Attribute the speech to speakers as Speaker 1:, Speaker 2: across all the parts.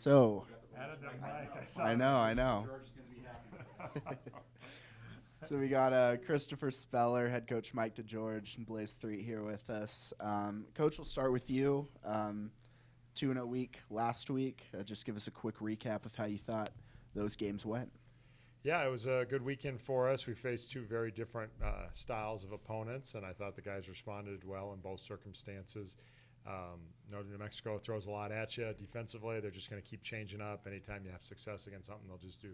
Speaker 1: So,
Speaker 2: Added that mic.
Speaker 1: I know. So we got Christopher Speller, head coach Mike DeGeorge, and Blaise Threatt here with us. Coach, we'll start with you. 2-0 week last week. Just give us a quick recap of how you thought those games went.
Speaker 2: Yeah, it was a good weekend for us. We faced two very different styles of opponents, and I thought the guys responded well in both circumstances. Northern New Mexico throws a lot at you defensively. They're just going to keep changing up. Anytime you have success against something, they'll just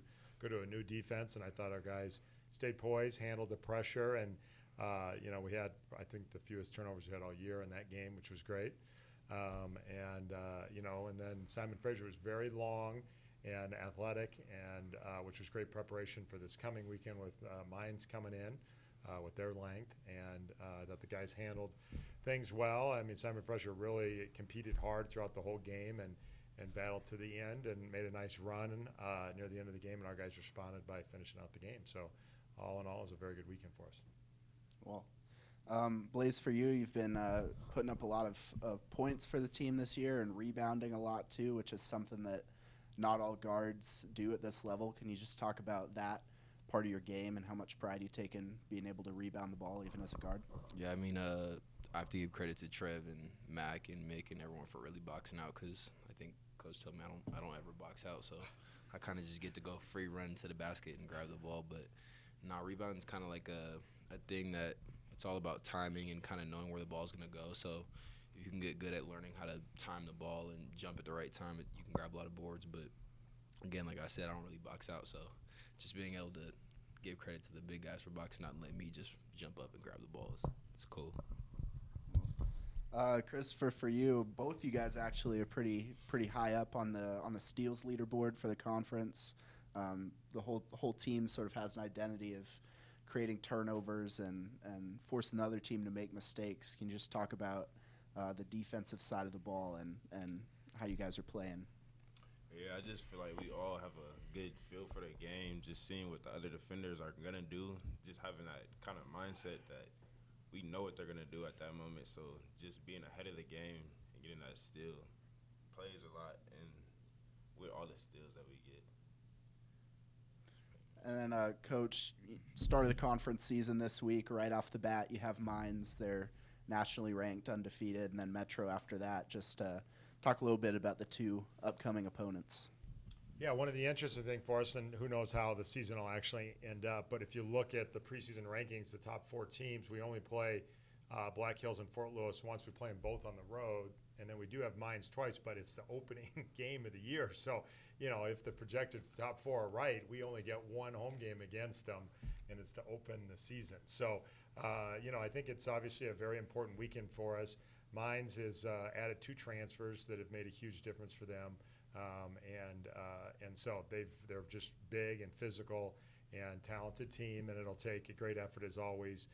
Speaker 2: go to a new defense, and I thought our guys stayed poised, handled the pressure, and we had, I think, the fewest turnovers we had all year in that game, which was great. And then Simon Fraser was very long and athletic, and which was great preparation for this coming weekend with Mines coming in with their length, and that the guys handled things well. I mean, Simon Fraser really competed hard throughout the whole game and battled to the end and made a nice run near the end of the game, and our guys responded by finishing out the game. So all in all, it was a very good weekend for us.
Speaker 1: Well, Blaise, for you, you've been putting up a lot of points for the team this year and rebounding a lot too, which is something that not all guards do at this level. Can you just talk about that part of your game and how much pride you take in being able to rebound the ball even as a guard?
Speaker 3: Yeah, I mean, I have to give credit to Trev and Mac and Mick and everyone for really boxing out, because I think Coach told me I don't ever box out, so I kind of just get to go free run to the basket and grab the ball. But rebounding is kind of like a thing that it's all about timing and kind of knowing where the ball's going to go. So if you can get good at learning how to time the ball and jump at the right time, you can grab a lot of boards. But again, like I said, I don't really box out, so just being able to give credit to the big guys for boxing out and letting me just jump up and grab the ball it's cool.
Speaker 1: Christopher, for you, both you guys actually are pretty high up on the steals leaderboard for the conference. The whole team sort of has an identity of creating turnovers and forcing the other team to make mistakes. Can you just talk about the defensive side of the ball and how you guys are playing?
Speaker 4: Yeah, I just feel like we all have a good feel for the game, just seeing what the other defenders are going to do, just having that kind of mindset that we know what they're going to do at that moment. So just being ahead of the game and getting that steal plays a lot, and with all the steals that we get.
Speaker 1: And then, Coach, start of the conference season this week, right off the bat, you have Mines. They're nationally ranked, undefeated, and then Metro after that. Just talk a little bit about the two upcoming opponents.
Speaker 2: Yeah, one of the interesting things for us, and who knows how the season will actually end up, but if you look at the preseason rankings, the top four teams, we only play Black Hills and Fort Lewis once. We play them both on the road, and then we do have Mines twice, but it's the opening game of the year. So, if the projected top four are right, we only get one home game against them, and it's to open the season. So, I think it's obviously a very important weekend for us. Mines has added two transfers that have made a huge difference for them. And so they're just big and physical and talented team, and it'll take a great effort as always,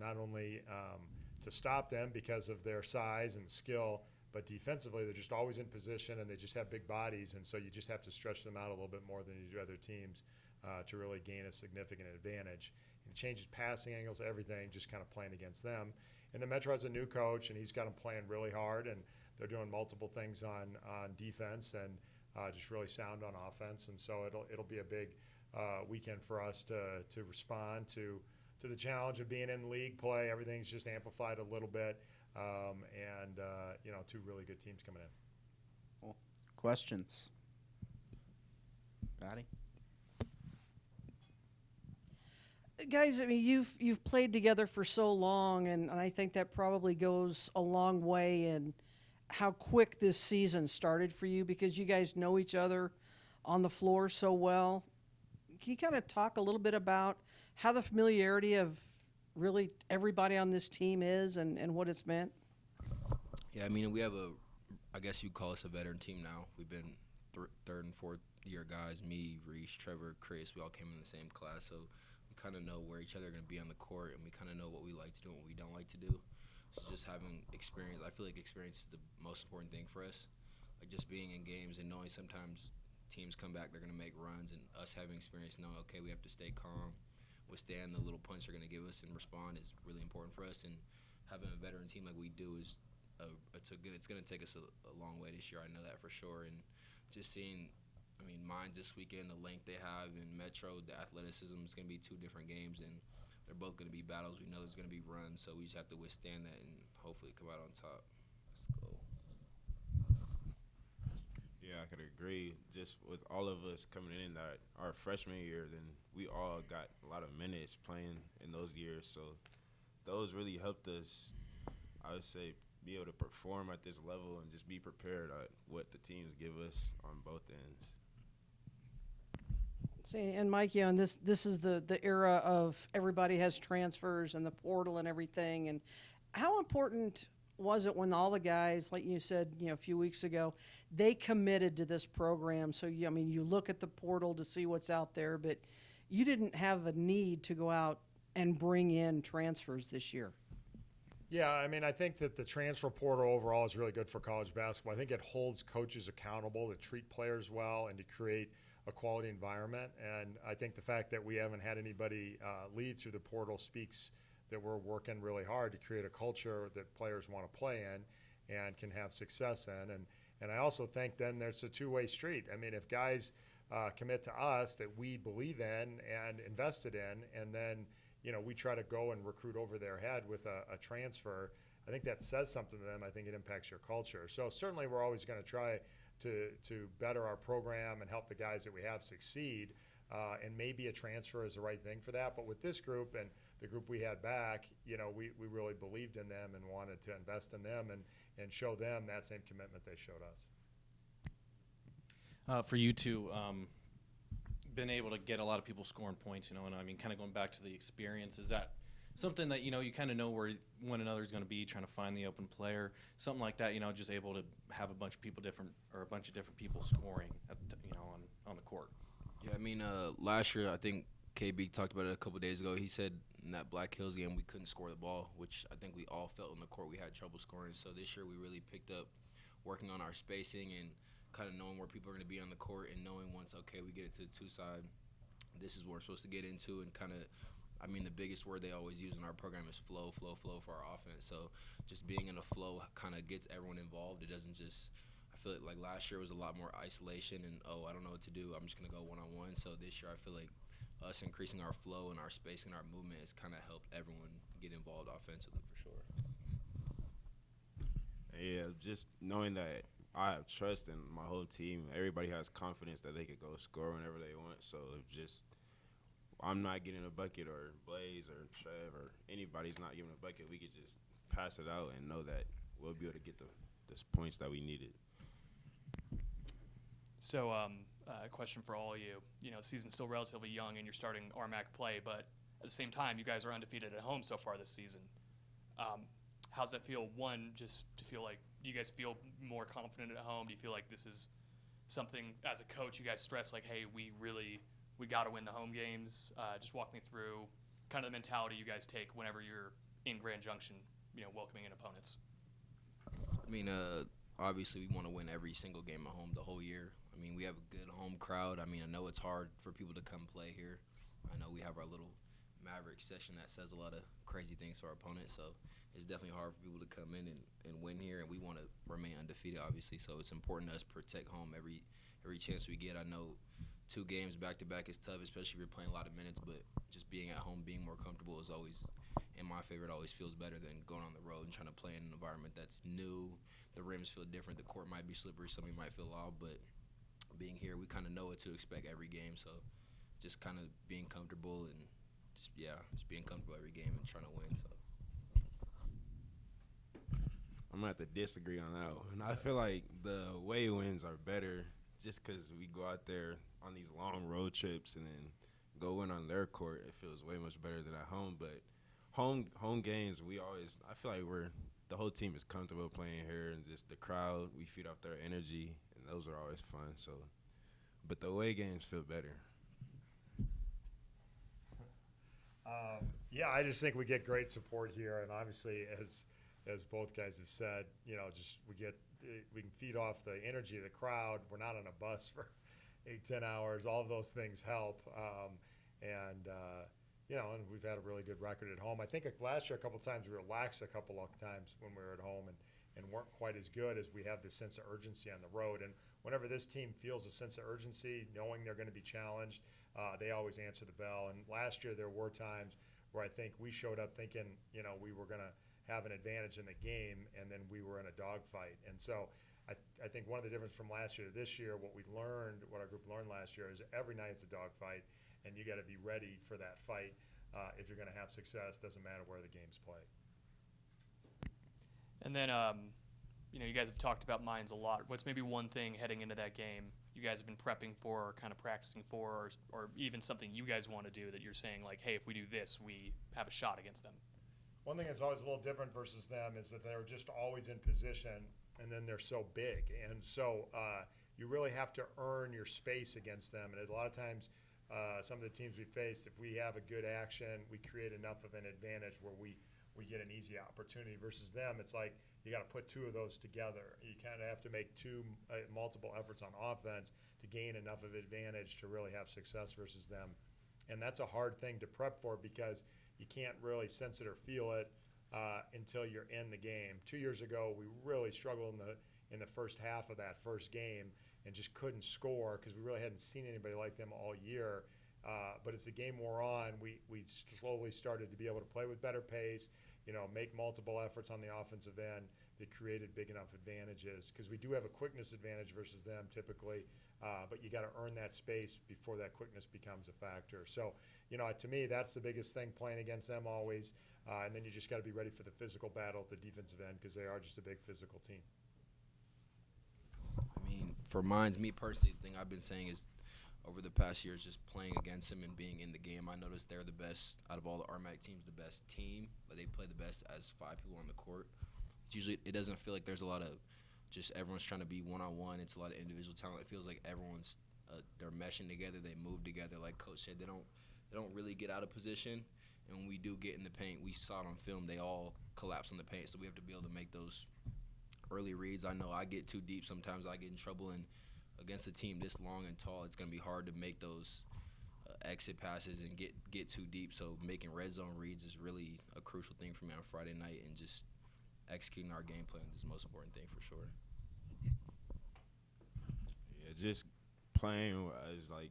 Speaker 2: not only to stop them because of their size and skill, but defensively they're just always in position and they just have big bodies, and so you just have to stretch them out a little bit more than you do other teams to really gain a significant advantage. It changes passing angles, everything, just kind of playing against them. And the Metro has a new coach, and he's got them playing really hard, and they're doing multiple things on defense and just really sound on offense. And so it'll be a big weekend for us to respond to the challenge of being in league play. Everything's just amplified a little bit, and two really good teams coming in.
Speaker 1: Well, questions? Patty?
Speaker 5: Guys, I mean, you've played together for so long, and I think that probably goes a long way in how quick this season started for you, because you guys know each other on the floor so well. Can you kind of talk a little bit about how the familiarity of really everybody on this team is and what it's meant?
Speaker 3: Yeah, I mean, we have I guess you'd call us a veteran team now. We've been third and fourth year guys, me, Reese, Trevor, Chris. We all came in the same class, so we kind of know where each other are going to be on the court, and we kind of know what we like to do and what we don't like to do. So just having experience, I feel like experience is the most important thing for us. Like just being in games and knowing sometimes teams come back, they're going to make runs, and us having experience knowing, okay, we have to stay calm, withstand the little punch they're going to give us and respond is really important for us. And having a veteran team like we do is it's going to take us a long way this year. I know that for sure. And just seeing, I mean, Mines this weekend, the length they have, in Metro, the athleticism is going to be two different games, and they're both going to be battles. We know there's going to be runs, so we just have to withstand that and hopefully come out on top. Let's go.
Speaker 4: Yeah, I could agree. Just with all of us coming in that our freshman year, then we all got a lot of minutes playing in those years. So those really helped us, I would say, be able to perform at this level and just be prepared at what the teams give us on both ends.
Speaker 5: See, and Mike, and this is the era of everybody has transfers and the portal and everything. And how important was it when all the guys, like you said, a few weeks ago, they committed to this program? So, you look at the portal to see what's out there, but you didn't have a need to go out and bring in transfers this year.
Speaker 2: Yeah, I think that the transfer portal overall is really good for college basketball. I think it holds coaches accountable to treat players well and to create a quality environment. And I think the fact that we haven't had anybody lead through the portal speaks that we're working really hard to create a culture that players want to play in and can have success in. And I also think then there's a two-way street. If guys commit to us that we believe in and invested in, and then we try to go and recruit over their head with a transfer, I think that says something to them. I think it impacts your culture. So certainly we're always going to try to better our program and help the guys that we have succeed, and maybe a transfer is the right thing for that. But with this group and the group we had back, we really believed in them and wanted to invest in them and show them that same commitment they showed us.
Speaker 6: For you two, been able to get a lot of people scoring points, and kind of going back to the experience, is that something that, you kind of know where one another's going to be, trying to find the open player, something like that, just able to have a bunch of different people scoring at, on the court?
Speaker 3: Yeah, last year I think KB talked about it a couple of days ago. He said in that Black Hills game we couldn't score the ball, which I think we all felt on the court we had trouble scoring. So this year we really picked up working on our spacing and kind of knowing where people are going to be on the court, and knowing once, okay, we get it to the two side, this is what we're supposed to get into. And kind of, the biggest word they always use in our program is flow for our offense. So just being in a flow kind of gets everyone involved. It doesn't just, I feel like last year was a lot more isolation and, I don't know what to do, I'm just going to go one-on-one. So this year I feel like us increasing our flow and our spacing and our movement has kind of helped everyone get involved offensively for sure.
Speaker 4: Yeah, just knowing that I have trust in my whole team. Everybody has confidence that they could go score whenever they want. So if just I'm not getting a bucket, or Blaise or Trev or anybody's not giving a bucket, we could just pass it out and know that we'll be able to get the points that we needed.
Speaker 7: So a question for all of you. The season's still relatively young and you're starting RMAC play, but at the same time, you guys are undefeated at home so far this season. How's that feel? One, just to feel like, do you guys feel more confident at home? Do you feel like this is something, as a coach, you guys stress like, hey, we got to win the home games? Just walk me through kind of the mentality you guys take whenever you're in Grand Junction, welcoming in opponents.
Speaker 3: Obviously we want to win every single game at home the whole year. We have a good home crowd. I know it's hard for people to come play here. I know we have our little Maverick session that says a lot of crazy things to our opponents, so it's definitely hard for people to come in and win here, and we want to remain undefeated, obviously. So it's important to us protect home every chance we get. I know 2 games back-to-back is tough, especially if you're playing a lot of minutes, but just being at home, being more comfortable is always, in my favor, it always feels better than going on the road and trying to play in an environment that's new. The rims feel different. The court might be slippery. Somebody might feel loud, but being here, we kind of know what to expect every game. So just kind of being comfortable and just being comfortable every game and trying to win. So
Speaker 4: I'm going to have to disagree on that one. I feel like the away wins are better just because we go out there on these long road trips and then go win on their court. It feels way much better than at home. But home games, I feel like the whole team is comfortable playing here, and just the crowd, we feed off their energy, and those are always fun. So, but the away games feel better.
Speaker 2: I just think we get great support here, and obviously, as both guys have said, we can feed off the energy of the crowd. We're not on a bus for 8-10 hours. All of those things help, and we've had a really good record at home. I think last year a couple of times we relaxed a couple of times when we were at home, and and weren't quite as good as we have this sense of urgency on the road. And whenever this team feels a sense of urgency, knowing they're going to be challenged, they always answer the bell. And last year there were times where I think we showed up thinking, we were going to have an advantage in the game, and then we were in a dogfight. And so I think one of the differences from last year to this year, what our group learned last year, is every night it's a dogfight, and you got to be ready for that fight if you're going to have success. Doesn't matter where the game's played.
Speaker 7: And then, you guys have talked about Mines a lot. What's maybe one thing heading into that game you guys have been prepping for or kind of practicing for, or even something you guys want to do that you're saying, like, hey, if we do this, we have a shot against them?
Speaker 2: One thing that's always a little different versus them is that they're just always in position, and then they're so big. And so you really have to earn your space against them. And a lot of times, some of the teams we faced, if we have a good action, we create enough of an advantage where we get an easy opportunity. Versus them, it's like you got to put two of those together. You kind of have to make multiple efforts on offense to gain enough of advantage to really have success versus them. And that's a hard thing to prep for because you can't really sense it or feel it until you're in the game. 2 years ago, we really struggled in the first half of that first game and just couldn't score because we really hadn't seen anybody like them all year. But as the game wore on, we slowly started to be able to play with better pace, make multiple efforts on the offensive end that created big enough advantages, because we do have a quickness advantage versus them typically, but you got to earn that space before that quickness becomes a factor. So, to me, that's the biggest thing playing against them always, and then you just got to be ready for the physical battle at the defensive end because they are just a big physical team.
Speaker 3: I mean, for Mines, me personally, the thing I've been saying is over the past years, just playing against them and being in the game, I noticed they're the best out of all the RMAC teams, the best team, but they play the best as 5 people on the court. It doesn't feel like there's a lot of just everyone's trying to be one-on-one. It's a lot of individual talent. It feels like everyone's they're meshing together. They move together. Like Coach said, they don't really get out of position. And when we do get in the paint, we saw it on film, they all collapse on the paint. So we have to be able to make those early reads. I know I get too deep. Sometimes I get in trouble, and against a team this long and tall, it's going to be hard to make those exit passes and get too deep. So making red zone reads is really a crucial thing for me on Friday night, and just executing our game plan is the most important thing for sure.
Speaker 4: Yeah, just playing as my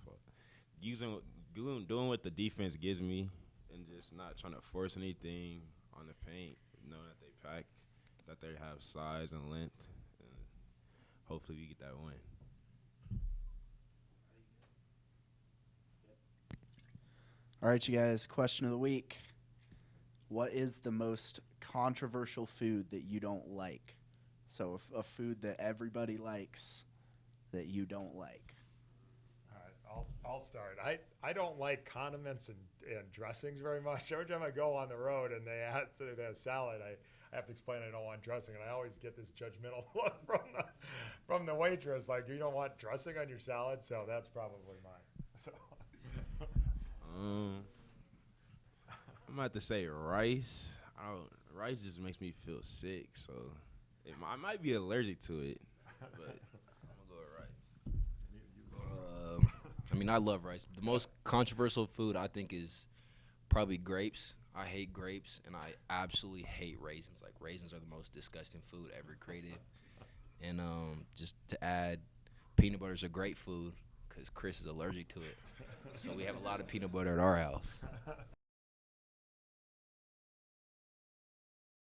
Speaker 4: fault. Doing what the defense gives me, and just not trying to force anything on the paint, knowing that they pack, that they have size and length. Hopefully we get that win.
Speaker 1: All right, you guys, question of the week. What is the most controversial food that you don't like? So a food that everybody likes that you don't like.
Speaker 2: All right, I'll start. I don't like condiments and dressings very much. Every time I go on the road and they have salad, I have to explain I don't want dressing, and I always get this judgmental look from the waitress, like, you don't want dressing on your salad? So that's probably mine. So.
Speaker 4: I'm about to say rice. Rice just makes me feel sick, so I might be allergic to it, but I'm gonna go with rice.
Speaker 3: I love rice. The most controversial food I think is probably grapes. I hate grapes, and I absolutely hate raisins. Like, raisins are the most disgusting food ever created. And just to add, peanut butter is a great food because Chris is allergic to it. So we have a lot of peanut butter at our house.